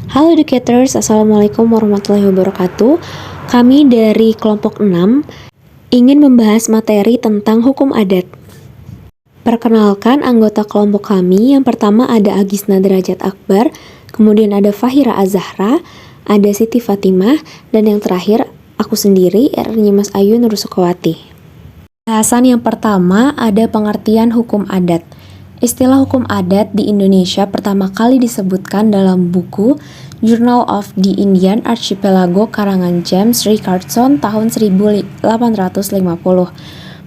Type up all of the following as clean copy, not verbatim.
Halo educators, Assalamualaikum warahmatullahi wabarakatuh. Kami dari kelompok 6 ingin membahas materi tentang hukum adat. Perkenalkan anggota kelompok kami. Yang pertama ada Agisna Derajat Akbar, kemudian ada Fahira Azahra, ada Siti Fatimah, dan yang terakhir aku sendiri, Erni Mas Ayu Nur Sukawati. Bahasan yang pertama ada pengertian hukum adat. Istilah hukum adat di Indonesia pertama kali disebutkan dalam buku Journal of the Indian Archipelago karangan James Richardson tahun 1850.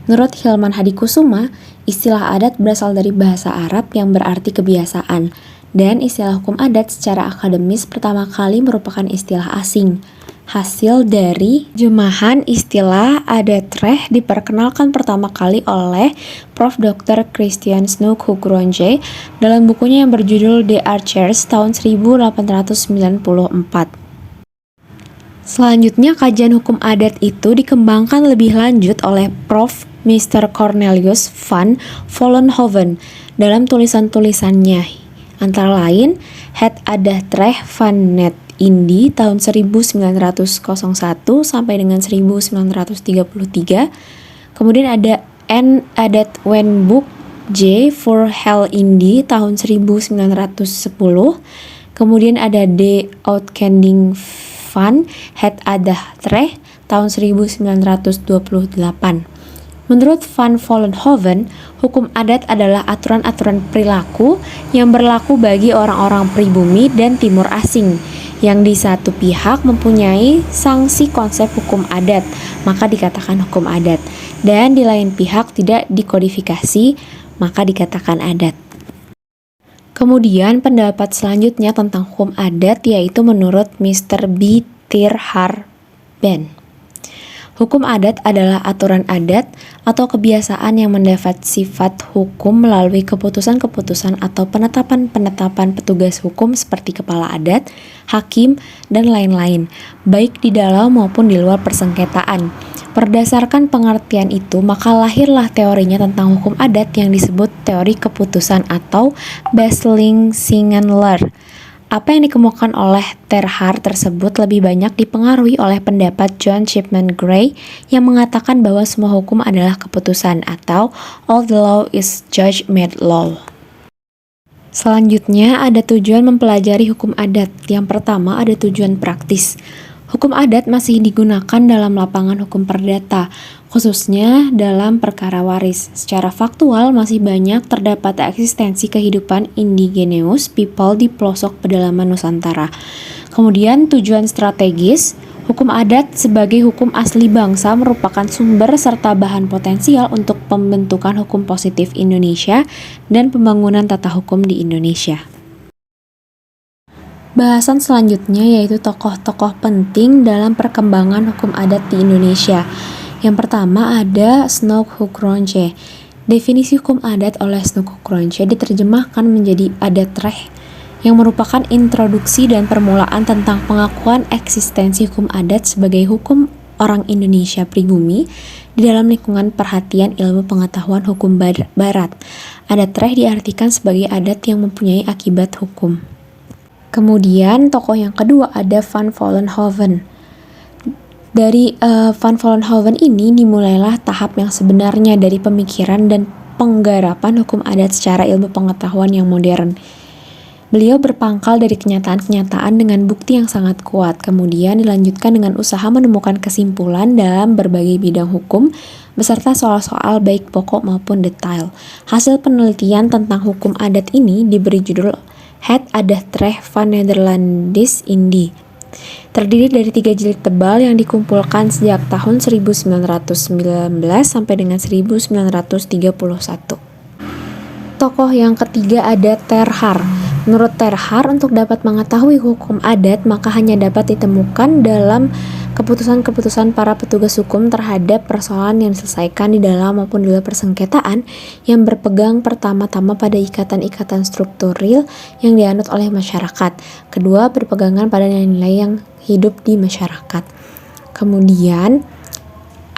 Menurut Hilman Hadikusuma, istilah adat berasal dari bahasa Arab yang berarti kebiasaan, dan istilah hukum adat secara akademis pertama kali merupakan istilah asing. Hasil dari jemahan istilah adat-reh diperkenalkan pertama kali oleh Prof. Dr. Christian Snook Hugronje dalam bukunya yang berjudul The Archers tahun 1894. Selanjutnya, kajian hukum adat itu dikembangkan lebih lanjut oleh Prof. Mr. Cornelius van Vollenhoven dalam tulisan-tulisannya, antara lain Het Adat-reh van Net Indi tahun 1901 sampai dengan 1933. Kemudian ada N Adat Wetboek J for Hell Indi tahun 1910. Kemudian ada D Uitkending van Het Adat-reh tahun 1928. Menurut Van Vollenhoven, hukum adat adalah aturan-aturan perilaku yang berlaku bagi orang-orang pribumi dan timur asing, yang di satu pihak mempunyai sanksi konsep hukum adat, maka dikatakan hukum adat, dan di lain pihak tidak dikodifikasi, maka dikatakan adat. Kemudian pendapat selanjutnya tentang hukum adat yaitu menurut Mr. B. Tirharben. Hukum adat adalah aturan adat atau kebiasaan yang mendapat sifat hukum melalui keputusan-keputusan atau penetapan-penetapan petugas hukum seperti kepala adat, hakim, dan lain-lain, baik di dalam maupun di luar persengketaan. Berdasarkan pengertian itu, maka lahirlah teorinya tentang hukum adat yang disebut teori keputusan atau Beslissingen-Leer. Apa yang dikemukakan oleh Terhar tersebut lebih banyak dipengaruhi oleh pendapat John Chipman Gray yang mengatakan bahwa semua hukum adalah keputusan atau all the law is judge-made law. Selanjutnya ada tujuan mempelajari hukum adat. Yang pertama ada tujuan praktis. Hukum adat masih digunakan dalam lapangan hukum perdata, khususnya dalam perkara waris. Secara faktual, masih banyak terdapat eksistensi kehidupan indigenous people di pelosok pedalaman Nusantara. Kemudian tujuan strategis, hukum adat sebagai hukum asli bangsa merupakan sumber serta bahan potensial untuk pembentukan hukum positif Indonesia dan pembangunan tata hukum di Indonesia. Bahasan selanjutnya yaitu tokoh-tokoh penting dalam perkembangan hukum adat di Indonesia. Yang pertama ada Snook Hugronje. Definisi hukum adat oleh Snook Hugronje diterjemahkan menjadi adat-reh, yang merupakan introduksi dan permulaan tentang pengakuan eksistensi hukum adat sebagai hukum orang Indonesia pribumi di dalam lingkungan perhatian ilmu pengetahuan hukum barat. Adat-reh diartikan sebagai adat yang mempunyai akibat hukum. Kemudian tokoh yang kedua ada Van Vollenhoven. Dari Van Vollenhoven ini dimulailah tahap yang sebenarnya dari pemikiran dan penggarapan hukum adat secara ilmu pengetahuan yang modern. Beliau berpangkal dari kenyataan-kenyataan dengan bukti yang sangat kuat, kemudian dilanjutkan dengan usaha menemukan kesimpulan dalam berbagai bidang hukum, beserta soal-soal baik pokok maupun detail. Hasil penelitian tentang hukum adat ini diberi judul Het Adat-reh van Nederlandse Indie. Terdiri dari 3 jilid tebal yang dikumpulkan sejak tahun 1919 sampai dengan 1931. Tokoh yang ketiga ada Terhar. Menurut Terhar, untuk dapat mengetahui hukum adat maka hanya dapat ditemukan dalam keputusan-keputusan para petugas hukum terhadap persoalan yang diselesaikan di dalam maupun di luar persengketaan yang berpegang pertama-tama pada ikatan-ikatan strukturil yang dianut oleh masyarakat. Kedua, berpegangan pada nilai-nilai yang hidup di masyarakat. Kemudian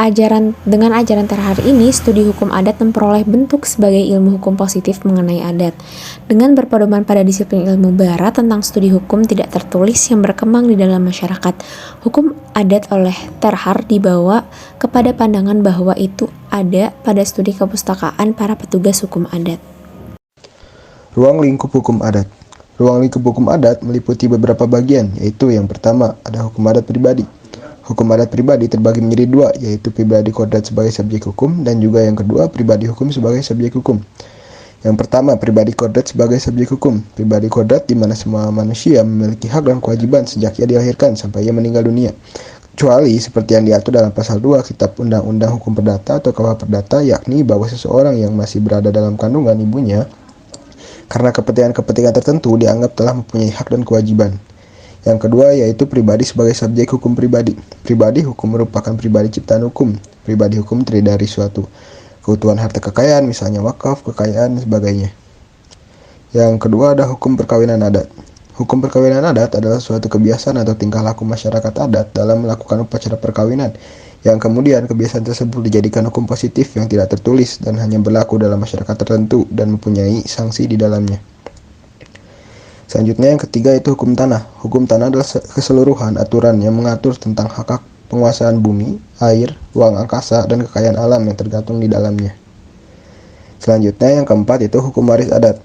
Dengan ajaran Terhar ini, studi hukum adat memperoleh bentuk sebagai ilmu hukum positif mengenai adat. Dengan berpedoman pada disiplin ilmu barat tentang studi hukum tidak tertulis yang berkembang di dalam masyarakat, hukum adat oleh Terhar dibawa kepada pandangan bahwa itu ada pada studi kepustakaan para petugas hukum adat. Ruang lingkup hukum adat. Ruang lingkup hukum adat meliputi beberapa bagian, yaitu yang pertama, ada hukum adat pribadi. Hukum adat pribadi terbagi menjadi dua, yaitu pribadi kodrat sebagai subjek hukum dan juga yang kedua, pribadi hukum sebagai subjek hukum. Yang pertama, pribadi kodrat sebagai subjek hukum. Pribadi kodrat di mana semua manusia memiliki hak dan kewajiban sejak ia dilahirkan sampai ia meninggal dunia. Kecuali seperti yang diatur dalam pasal 2 Kitab Undang-Undang Hukum Perdata atau KUH Perdata, yakni bahwa seseorang yang masih berada dalam kandungan ibunya karena kepentingan-kepentingan tertentu dianggap telah mempunyai hak dan kewajiban. Yang kedua yaitu pribadi sebagai subjek hukum pribadi. Pribadi hukum merupakan pribadi ciptaan hukum. Pribadi hukum terdiri dari suatu keutuhan harta kekayaan, misalnya wakaf, kekayaan, dan sebagainya. Yang kedua ada hukum perkawinan adat. Hukum perkawinan adat adalah suatu kebiasaan atau tingkah laku masyarakat adat dalam melakukan upacara perkawinan, yang kemudian kebiasaan tersebut dijadikan hukum positif yang tidak tertulis dan hanya berlaku dalam masyarakat tertentu dan mempunyai sanksi di dalamnya. Selanjutnya yang ketiga itu hukum tanah. Hukum tanah adalah keseluruhan aturan yang mengatur tentang hak penguasaan bumi, air, ruang angkasa, dan kekayaan alam yang tergantung di dalamnya. Selanjutnya yang keempat itu hukum waris adat.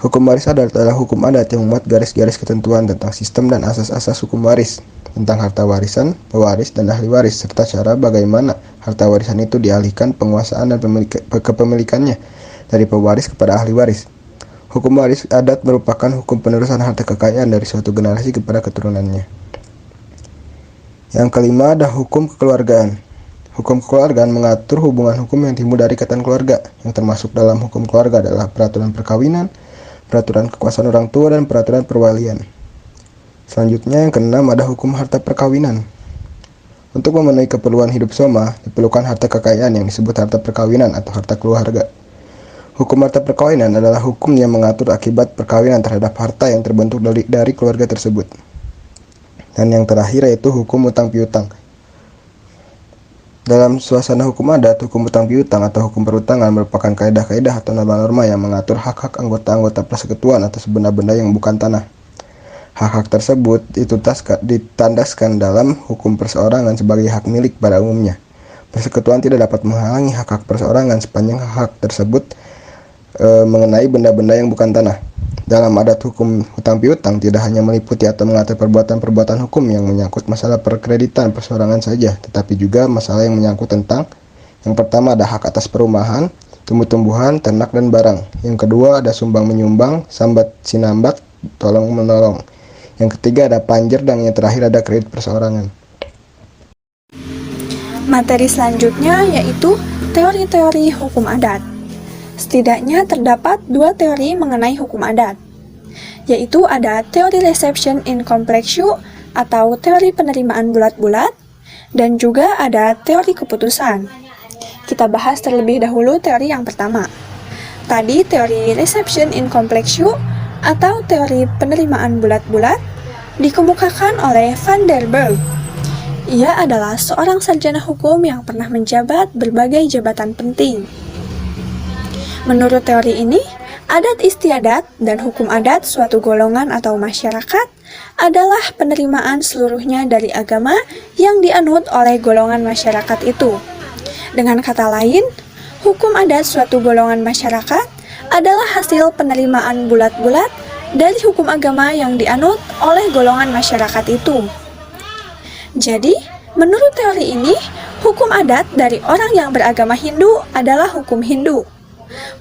Hukum waris adat adalah hukum adat yang memuat garis-garis ketentuan tentang sistem dan asas-asas hukum waris, tentang harta warisan, pewaris, dan ahli waris, serta cara bagaimana harta warisan itu dialihkan penguasaan dan kepemilikannya dari pewaris kepada ahli waris. Hukum waris adat merupakan hukum penerusan harta kekayaan dari suatu generasi kepada keturunannya. Yang kelima ada hukum kekeluargaan. Hukum kekeluargaan mengatur hubungan hukum yang timbul dari ikatan keluarga, yang termasuk dalam hukum keluarga adalah peraturan perkawinan, peraturan kekuasaan orang tua, dan peraturan perwalian. Selanjutnya yang keenam ada hukum harta perkawinan. Untuk memenuhi keperluan hidup soma, diperlukan harta kekayaan yang disebut harta perkawinan atau harta keluarga. Hukum harta perkawinan adalah hukum yang mengatur akibat perkawinan terhadap harta yang terbentuk dari keluarga tersebut. Dan yang terakhir yaitu hukum utang piutang. Dalam suasana hukum adat, hukum utang piutang atau hukum perutangan merupakan kaidah-kaidah atau norma-norma yang mengatur hak-hak anggota-anggota persekutuan atas benda-benda yang bukan tanah. Hak-hak tersebut ditandaskan dalam hukum perseorangan sebagai hak milik pada umumnya. Persekutuan tidak dapat menghalangi hak-hak perseorangan sepanjang hak tersebut mengenai benda-benda yang bukan tanah. Dalam adat hukum hutang piutang tidak hanya meliputi atau mengatur perbuatan-perbuatan hukum yang menyangkut masalah perkreditan perseorangan saja, tetapi juga masalah yang menyangkut tentang yang pertama ada hak atas perumahan, tumbuh-tumbuhan, ternak, dan barang. Yang kedua ada sumbang-menyumbang, sambat sinambat, tolong-menolong. Yang ketiga ada panjer, dan yang terakhir ada kredit perseorangan. Materi selanjutnya yaitu teori-teori hukum adat. Setidaknya terdapat dua teori mengenai hukum adat, yaitu ada teori reception in complexu atau teori penerimaan bulat-bulat, dan juga ada teori keputusan. Kita bahas terlebih dahulu teori yang pertama. Tadi teori reception in complexu atau teori penerimaan bulat-bulat dikemukakan oleh Van der Burg. Ia adalah seorang sarjana hukum yang pernah menjabat berbagai jabatan penting. Menurut teori ini, adat istiadat dan hukum adat suatu golongan atau masyarakat adalah penerimaan seluruhnya dari agama yang dianut oleh golongan masyarakat itu. Dengan kata lain, hukum adat suatu golongan masyarakat adalah hasil penerimaan bulat-bulat dari hukum agama yang dianut oleh golongan masyarakat itu. Jadi, menurut teori ini, hukum adat dari orang yang beragama Hindu adalah hukum Hindu.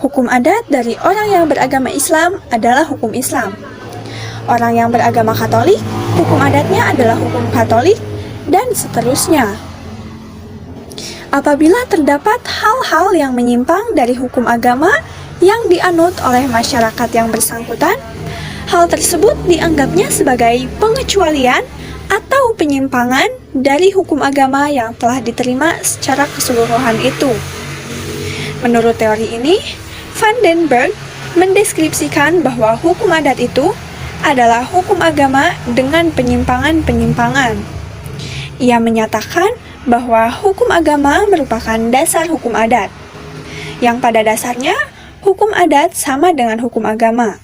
Hukum adat dari orang yang beragama Islam adalah hukum Islam. Orang yang beragama Katolik, hukum adatnya adalah hukum Katolik, dan seterusnya. Apabila terdapat hal-hal yang menyimpang dari hukum agama yang dianut oleh masyarakat yang bersangkutan, hal tersebut dianggapnya sebagai pengecualian atau penyimpangan dari hukum agama yang telah diterima secara keseluruhan itu. Menurut teori ini, Van den Burg mendeskripsikan bahwa hukum adat itu adalah hukum agama dengan penyimpangan-penyimpangan. Ia menyatakan bahwa hukum agama merupakan dasar hukum adat, yang pada dasarnya hukum adat sama dengan hukum agama.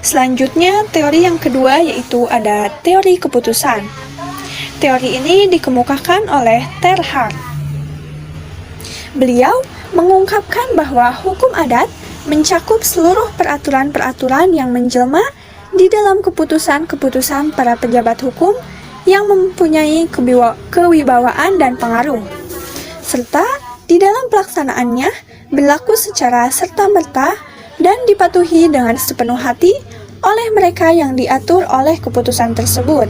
Selanjutnya, teori yang kedua yaitu ada teori keputusan. Teori ini dikemukakan oleh Teilhard. Beliau mengungkapkan bahwa hukum adat mencakup seluruh peraturan-peraturan yang menjelma di dalam keputusan-keputusan para pejabat hukum yang mempunyai kewibawaan dan pengaruh, serta di dalam pelaksanaannya berlaku secara serta-merta dan dipatuhi dengan sepenuh hati oleh mereka yang diatur oleh keputusan tersebut.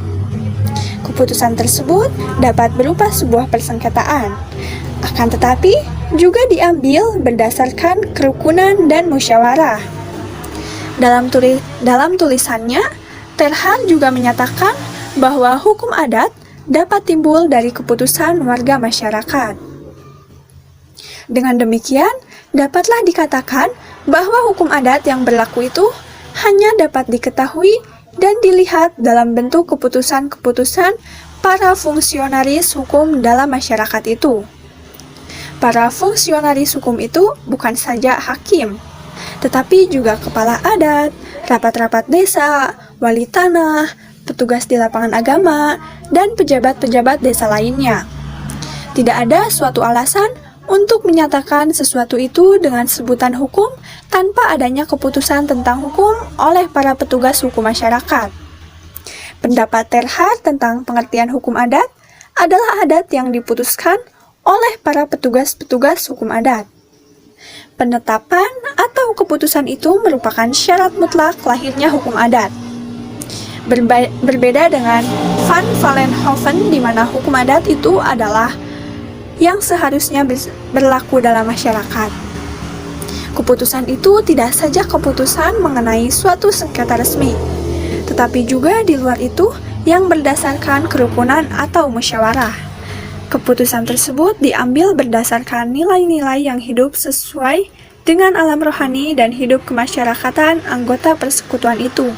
Keputusan tersebut dapat berupa sebuah persengketaan, akan tetapi juga diambil berdasarkan kerukunan dan musyawarah. Dalam tulisannya, Teilhard juga menyatakan bahwa hukum adat dapat timbul dari keputusan warga masyarakat. Dengan demikian, dapatlah dikatakan bahwa hukum adat yang berlaku itu hanya dapat diketahui dan dilihat dalam bentuk keputusan-keputusan para fungsionaris hukum dalam masyarakat itu. Para fungsionaris hukum itu bukan saja hakim, tetapi juga kepala adat, rapat-rapat desa, wali tanah, petugas di lapangan agama, dan pejabat-pejabat desa lainnya. Tidak ada suatu alasan untuk menyatakan sesuatu itu dengan sebutan hukum tanpa adanya keputusan tentang hukum oleh para petugas hukum masyarakat. Pendapat Teilhard tentang pengertian hukum adat adalah adat yang diputuskan oleh para petugas-petugas hukum adat. Penetapan atau keputusan itu merupakan syarat mutlak lahirnya hukum adat. Berbeda dengan Van Vollenhoven, di mana hukum adat itu adalah yang seharusnya berlaku dalam masyarakat. Keputusan itu tidak saja keputusan mengenai suatu sengketa resmi, tetapi juga di luar itu yang berdasarkan kerukunan atau musyawarah. Keputusan tersebut diambil berdasarkan nilai-nilai yang hidup sesuai dengan alam rohani dan hidup kemasyarakatan anggota persekutuan itu.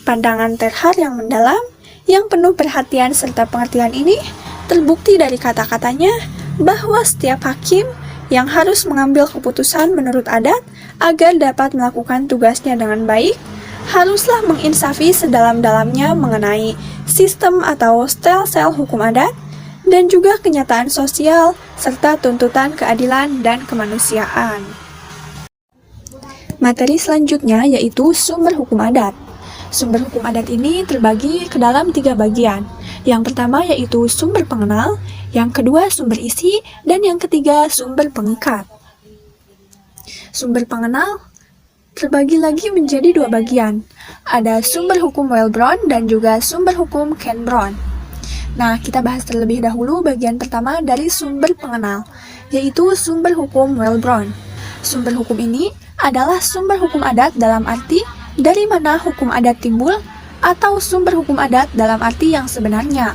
Pandangan Teilhard yang mendalam, yang penuh perhatian serta pengertian ini terbukti dari kata-katanya bahwa setiap hakim yang harus mengambil keputusan menurut adat agar dapat melakukan tugasnya dengan baik, haruslah menginsafi sedalam-dalamnya mengenai sistem atau sel-sel hukum adat dan juga kenyataan sosial serta tuntutan keadilan dan kemanusiaan. Materi selanjutnya yaitu sumber hukum adat. Sumber hukum adat ini terbagi ke dalam 3 bagian. Yang pertama yaitu sumber pengenal, yang kedua sumber isi, dan yang ketiga sumber pengikat. Sumber pengenal terbagi lagi menjadi 2 bagian. Ada sumber hukum Wellebron dan juga sumber hukum Cambron. Nah, kita bahas terlebih dahulu bagian pertama dari sumber pengenal, yaitu sumber hukum Wellebron. Sumber hukum ini adalah sumber hukum adat dalam arti dari mana hukum adat timbul, atau sumber hukum adat dalam arti yang sebenarnya.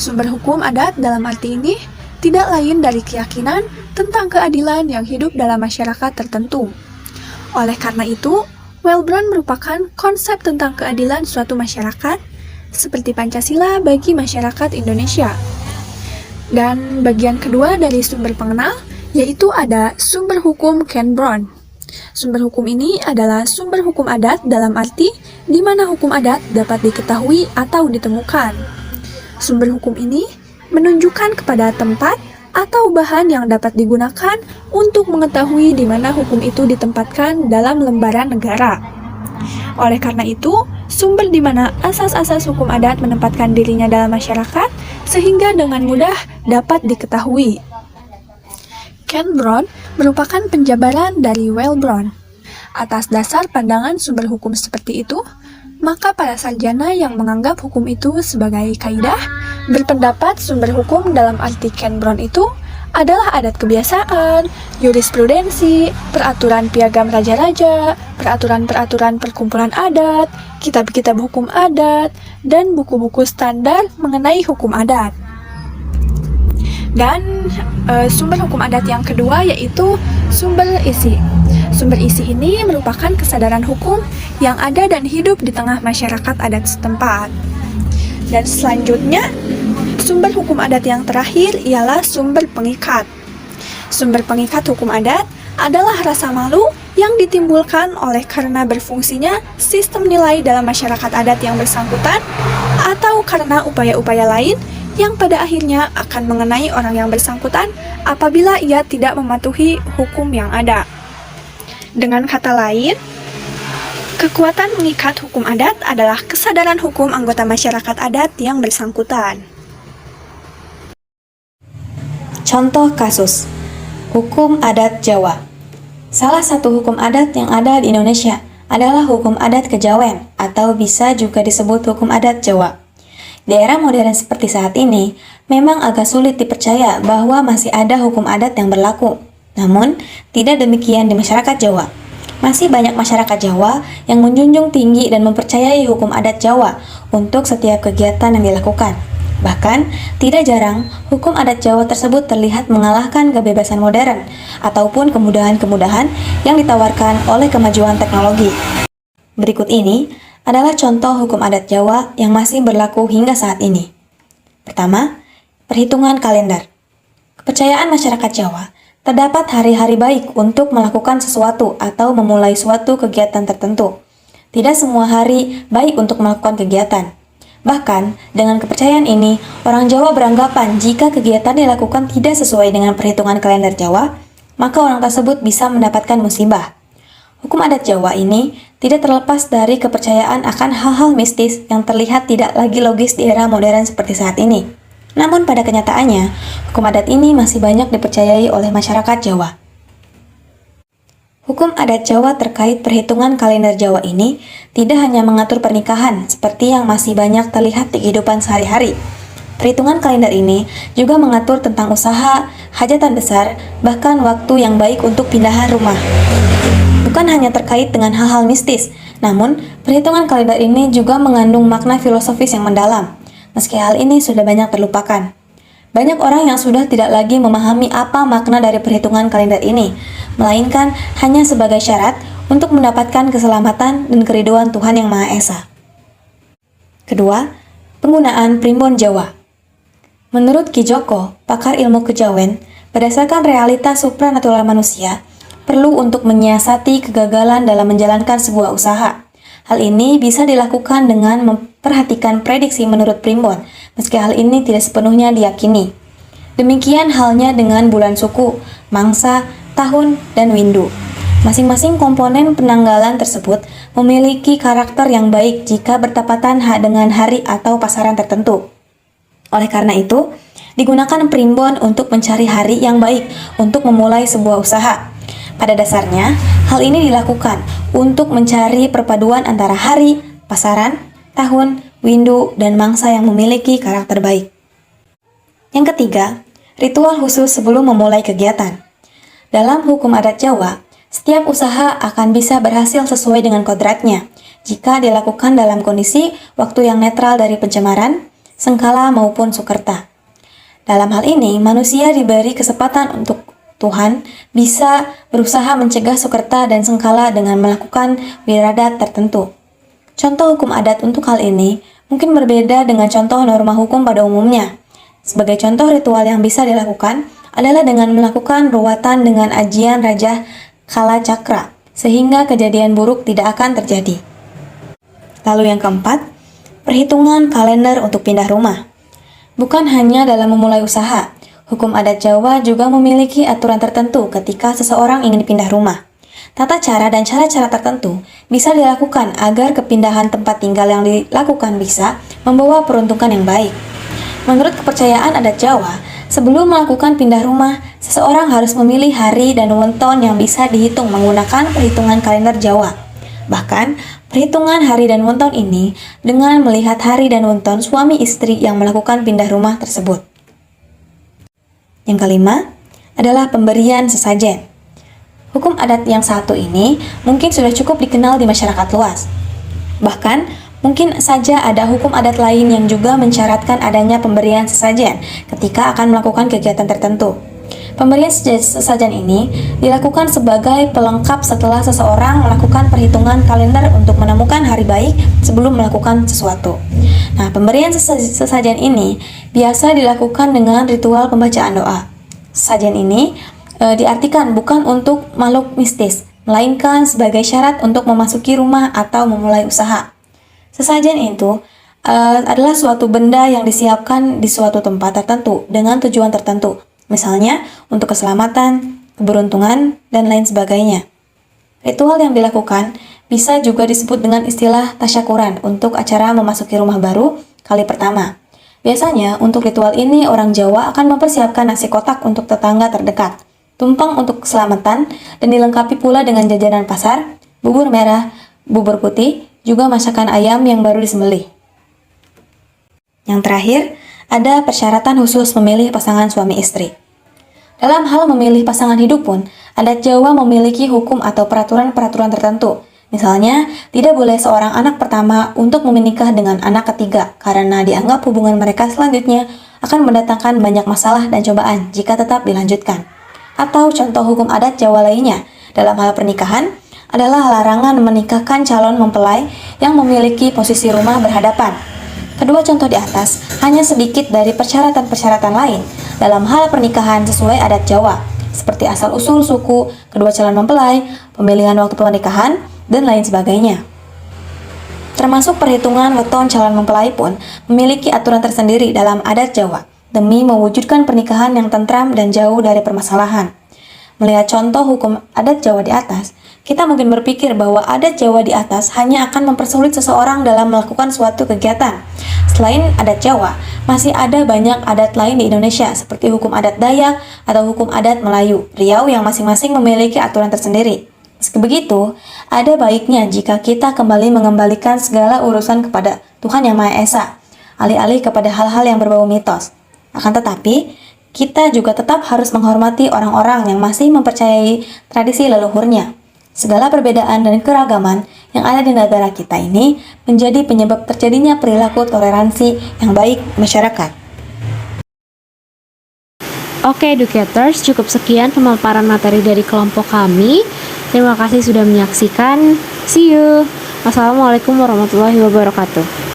Sumber hukum adat dalam arti ini tidak lain dari keyakinan tentang keadilan yang hidup dalam masyarakat tertentu. Oleh karena itu, Wellebron merupakan konsep tentang keadilan suatu masyarakat, seperti Pancasila bagi masyarakat Indonesia. Dan bagian kedua dari sumber pengenal, yaitu ada sumber hukum Cambron. Sumber hukum ini adalah sumber hukum adat dalam arti di mana hukum adat dapat diketahui atau ditemukan. Sumber hukum ini menunjukkan kepada tempat atau bahan yang dapat digunakan untuk mengetahui di mana hukum itu ditempatkan dalam lembaran negara. Oleh karena itu, sumber di mana asas-asas hukum adat menempatkan dirinya dalam masyarakat sehingga dengan mudah dapat diketahui. Cambron merupakan penjabaran dari Wellebron. Atas dasar pandangan sumber hukum seperti itu, maka para sarjana yang menganggap hukum itu sebagai kaidah berpendapat sumber hukum dalam arti Cambron itu adalah adat kebiasaan, jurisprudensi, peraturan piagam raja-raja, peraturan-peraturan perkumpulan adat, kitab-kitab hukum adat, dan buku-buku standar mengenai hukum adat. Dan sumber hukum adat yang kedua yaitu sumber isi. Sumber isi ini merupakan kesadaran hukum yang ada dan hidup di tengah masyarakat adat setempat. Dan selanjutnya, Sumber hukum adat yang terakhir ialah sumber pengikat. Sumber pengikat hukum adat adalah rasa malu yang ditimbulkan oleh karena berfungsinya sistem nilai dalam masyarakat adat yang bersangkutan atau karena upaya-upaya lain yang pada akhirnya akan mengenai orang yang bersangkutan apabila ia tidak mematuhi hukum yang ada. Dengan kata lain, kekuatan mengikat hukum adat adalah kesadaran hukum anggota masyarakat adat yang bersangkutan. Contoh kasus Hukum Adat Jawa. Salah satu hukum adat yang ada di Indonesia adalah hukum adat Kejawen atau bisa juga disebut hukum adat Jawa. Di era modern seperti saat ini, memang agak sulit dipercaya bahwa masih ada hukum adat yang berlaku. Namun, tidak demikian di masyarakat Jawa. Masih banyak masyarakat Jawa yang menjunjung tinggi dan mempercayai hukum adat Jawa untuk setiap kegiatan yang dilakukan. Bahkan, tidak jarang hukum adat Jawa tersebut terlihat mengalahkan kebebasan modern ataupun kemudahan-kemudahan yang ditawarkan oleh kemajuan teknologi. Berikut ini adalah contoh hukum adat Jawa yang masih berlaku hingga saat ini. Pertama, perhitungan kalender. Kepercayaan masyarakat Jawa, terdapat hari-hari baik untuk melakukan sesuatu atau memulai suatu kegiatan tertentu. Tidak semua hari baik untuk melakukan kegiatan. Bahkan, dengan kepercayaan ini, orang Jawa beranggapan jika kegiatan dilakukan tidak sesuai dengan perhitungan kalender Jawa, maka orang tersebut bisa mendapatkan musibah. Hukum adat Jawa ini tidak terlepas dari kepercayaan akan hal-hal mistis yang terlihat tidak lagi logis di era modern seperti saat ini. Namun pada kenyataannya, hukum adat ini masih banyak dipercayai oleh masyarakat Jawa. Hukum adat Jawa terkait perhitungan kalender Jawa ini tidak hanya mengatur pernikahan seperti yang masih banyak terlihat di kehidupan sehari-hari. Perhitungan kalender ini juga mengatur tentang usaha, hajatan besar, bahkan waktu yang baik untuk pindahan rumah. Bukan hanya terkait dengan hal-hal mistis, namun perhitungan kalender ini juga mengandung makna filosofis yang mendalam. Meski hal ini sudah banyak terlupakan. Banyak orang yang sudah tidak lagi memahami apa makna dari perhitungan kalender ini, melainkan hanya sebagai syarat untuk mendapatkan keselamatan dan keriduan Tuhan Yang Maha Esa. Kedua, penggunaan primbon Jawa. Menurut Ki Joko, pakar ilmu kejawen, berdasarkan realitas supranatural manusia, perlu untuk menyiasati kegagalan dalam menjalankan sebuah usaha. Hal ini bisa dilakukan dengan memperhatikan prediksi menurut primbon, meski hal ini tidak sepenuhnya diyakini. Demikian halnya dengan bulan suku, mangsa, tahun, dan windu. Masing-masing komponen penanggalan tersebut memiliki karakter yang baik jika bertepatan dengan hari atau pasaran tertentu. Oleh karena itu, digunakan primbon untuk mencari hari yang baik untuk memulai sebuah usaha. Pada dasarnya, hal ini dilakukan untuk mencari perpaduan antara hari, pasaran, tahun, windu, dan mangsa yang memiliki karakter baik. Yang ketiga, ritual khusus sebelum memulai kegiatan. Dalam hukum adat Jawa, setiap usaha akan bisa berhasil sesuai dengan kodratnya jika dilakukan dalam kondisi waktu yang netral dari pencemaran, sengkala maupun sukerta. Dalam hal ini, manusia diberi kesempatan untuk Tuhan bisa berusaha mencegah sukerta dan sengkala dengan melakukan wiradat tertentu. Contoh hukum adat untuk hal ini mungkin berbeda dengan contoh norma hukum pada umumnya. Sebagai contoh ritual yang bisa dilakukan adalah dengan melakukan ruwatan dengan ajian Raja Kala Cakra, sehingga kejadian buruk tidak akan terjadi. Lalu yang keempat, perhitungan kalender untuk pindah rumah. Bukan hanya dalam memulai usaha, hukum adat Jawa juga memiliki aturan tertentu ketika seseorang ingin pindah rumah. Tata cara dan cara-cara tertentu bisa dilakukan agar kepindahan tempat tinggal yang dilakukan bisa membawa peruntukan yang baik. Menurut kepercayaan adat Jawa, sebelum melakukan pindah rumah, seseorang harus memilih hari dan weton yang bisa dihitung menggunakan perhitungan kalender Jawa. Bahkan, perhitungan hari dan weton ini dengan melihat hari dan weton suami istri yang melakukan pindah rumah tersebut. Yang kelima adalah pemberian sesajen. Hukum adat yang satu ini mungkin sudah cukup dikenal di masyarakat luas. Bahkan, mungkin saja ada hukum adat lain yang juga mensyaratkan adanya pemberian sesajen ketika akan melakukan kegiatan tertentu. Pemberian sesajen ini dilakukan sebagai pelengkap setelah seseorang melakukan perhitungan kalender untuk menemukan hari baik sebelum melakukan sesuatu. Nah, pemberian sesajen ini biasa dilakukan dengan ritual pembacaan doa. Sesajen ini diartikan bukan untuk makhluk mistis, melainkan sebagai syarat untuk memasuki rumah atau memulai usaha. Sesajen itu adalah suatu benda yang disiapkan di suatu tempat tertentu dengan tujuan tertentu, misalnya untuk keselamatan, keberuntungan, dan lain sebagainya. Ritual yang dilakukan bisa juga disebut dengan istilah tasyakuran untuk acara memasuki rumah baru kali pertama. Biasanya untuk ritual ini orang Jawa akan mempersiapkan nasi kotak untuk tetangga terdekat, tumpeng untuk keselamatan, dan dilengkapi pula dengan jajanan pasar, bubur merah, bubur putih, juga masakan ayam yang baru disembelih. Yang terakhir, ada persyaratan khusus memilih pasangan suami istri. Dalam hal memilih pasangan hidup pun, adat Jawa memiliki hukum atau peraturan-peraturan tertentu. Misalnya, tidak boleh seorang anak pertama untuk menikah dengan anak ketiga karena dianggap hubungan mereka selanjutnya akan mendatangkan banyak masalah dan cobaan jika tetap dilanjutkan. Atau contoh hukum adat Jawa lainnya dalam hal pernikahan adalah larangan menikahkan calon mempelai yang memiliki posisi rumah berhadapan. Kedua contoh di atas hanya sedikit dari persyaratan-persyaratan lain dalam hal pernikahan sesuai adat Jawa, seperti asal-usul suku, kedua calon mempelai, pemilihan waktu pernikahan, dan lain sebagainya. Termasuk perhitungan weton calon mempelai pun memiliki aturan tersendiri dalam adat Jawa, demi mewujudkan pernikahan yang tentram dan jauh dari permasalahan. Melihat contoh hukum adat Jawa di atas, kita mungkin berpikir bahwa adat Jawa di atas hanya akan mempersulit seseorang dalam melakukan suatu kegiatan. Selain adat Jawa, masih ada banyak adat lain di Indonesia seperti hukum adat Dayak atau hukum adat Melayu, Riau yang masing-masing memiliki aturan tersendiri. Meski begitu, ada baiknya jika kita kembali mengembalikan segala urusan kepada Tuhan Yang Maha Esa, alih-alih kepada hal-hal yang berbau mitos. Akan tetapi, kita juga tetap harus menghormati orang-orang yang masih mempercayai tradisi leluhurnya. Segala perbedaan dan keragaman yang ada di negara kita ini menjadi penyebab terjadinya perilaku toleransi yang baik masyarakat. Oke educators, cukup sekian pemaparan materi dari kelompok kami. Terima kasih sudah menyaksikan. See you. Wassalamualaikum warahmatullahi wabarakatuh.